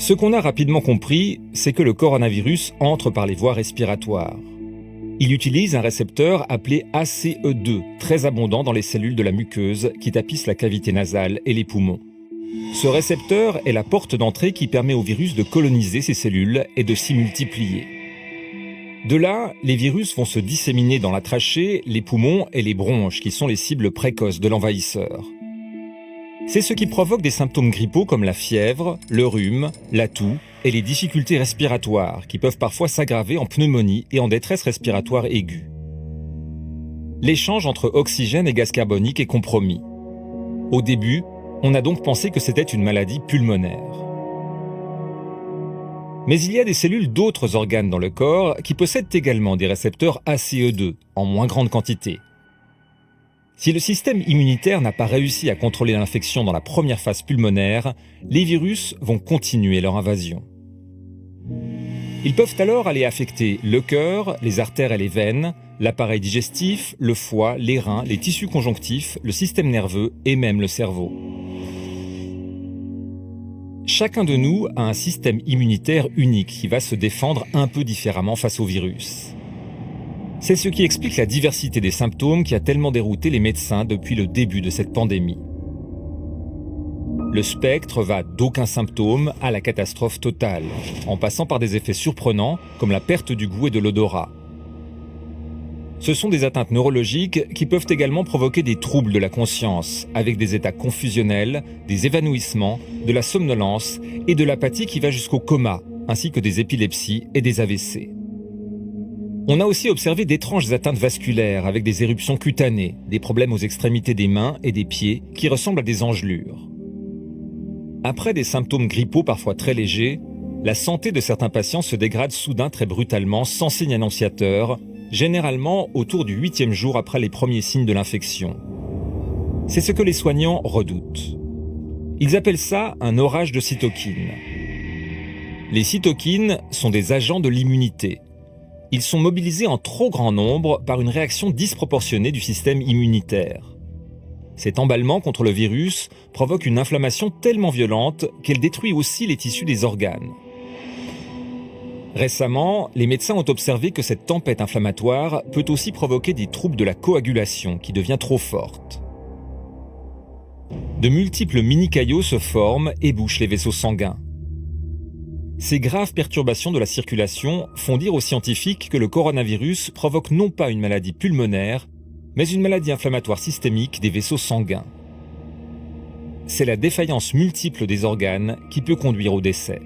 Ce qu'on a rapidement compris, c'est que le coronavirus entre par les voies respiratoires. Il utilise un récepteur appelé ACE2, très abondant dans les cellules de la muqueuse qui tapissent la cavité nasale et les poumons. Ce récepteur est la porte d'entrée qui permet au virus de coloniser ces cellules et de s'y multiplier. De là, les virus vont se disséminer dans la trachée, les poumons et les bronches qui sont les cibles précoces de l'envahisseur. C'est ce qui provoque des symptômes grippaux comme la fièvre, le rhume, la toux et les difficultés respiratoires qui peuvent parfois s'aggraver en pneumonie et en détresse respiratoire aiguë. L'échange entre oxygène et gaz carbonique est compromis. Au début, on a donc pensé que c'était une maladie pulmonaire. Mais il y a des cellules d'autres organes dans le corps qui possèdent également des récepteurs ACE2 en moins grande quantité. Si le système immunitaire n'a pas réussi à contrôler l'infection dans la première phase pulmonaire, les virus vont continuer leur invasion. Ils peuvent alors aller affecter le cœur, les artères et les veines, l'appareil digestif, le foie, les reins, les tissus conjonctifs, le système nerveux et même le cerveau. Chacun de nous a un système immunitaire unique qui va se défendre un peu différemment face au virus. C'est ce qui explique la diversité des symptômes qui a tellement dérouté les médecins depuis le début de cette pandémie. Le spectre va d'aucun symptôme à la catastrophe totale, en passant par des effets surprenants comme la perte du goût et de l'odorat. Ce sont des atteintes neurologiques qui peuvent également provoquer des troubles de la conscience, avec des états confusionnels, des évanouissements, de la somnolence et de l'apathie qui va jusqu'au coma, ainsi que des épilepsies et des AVC. On a aussi observé d'étranges atteintes vasculaires avec des éruptions cutanées, des problèmes aux extrémités des mains et des pieds qui ressemblent à des engelures. Après des symptômes grippaux parfois très légers, la santé de certains patients se dégrade soudain très brutalement sans signe annonciateur, généralement autour du 8e jour après les premiers signes de l'infection. C'est ce que les soignants redoutent. Ils appellent ça un orage de cytokines. Les cytokines sont des agents de l'immunité. Ils sont mobilisés en trop grand nombre par une réaction disproportionnée du système immunitaire. Cet emballement contre le virus provoque une inflammation tellement violente qu'elle détruit aussi les tissus des organes. Récemment, les médecins ont observé que cette tempête inflammatoire peut aussi provoquer des troubles de la coagulation qui devient trop forte. De multiples mini-caillots se forment et bouchent les vaisseaux sanguins. Ces graves perturbations de la circulation font dire aux scientifiques que le coronavirus provoque non pas une maladie pulmonaire, mais une maladie inflammatoire systémique des vaisseaux sanguins. C'est la défaillance multiple des organes qui peut conduire au décès.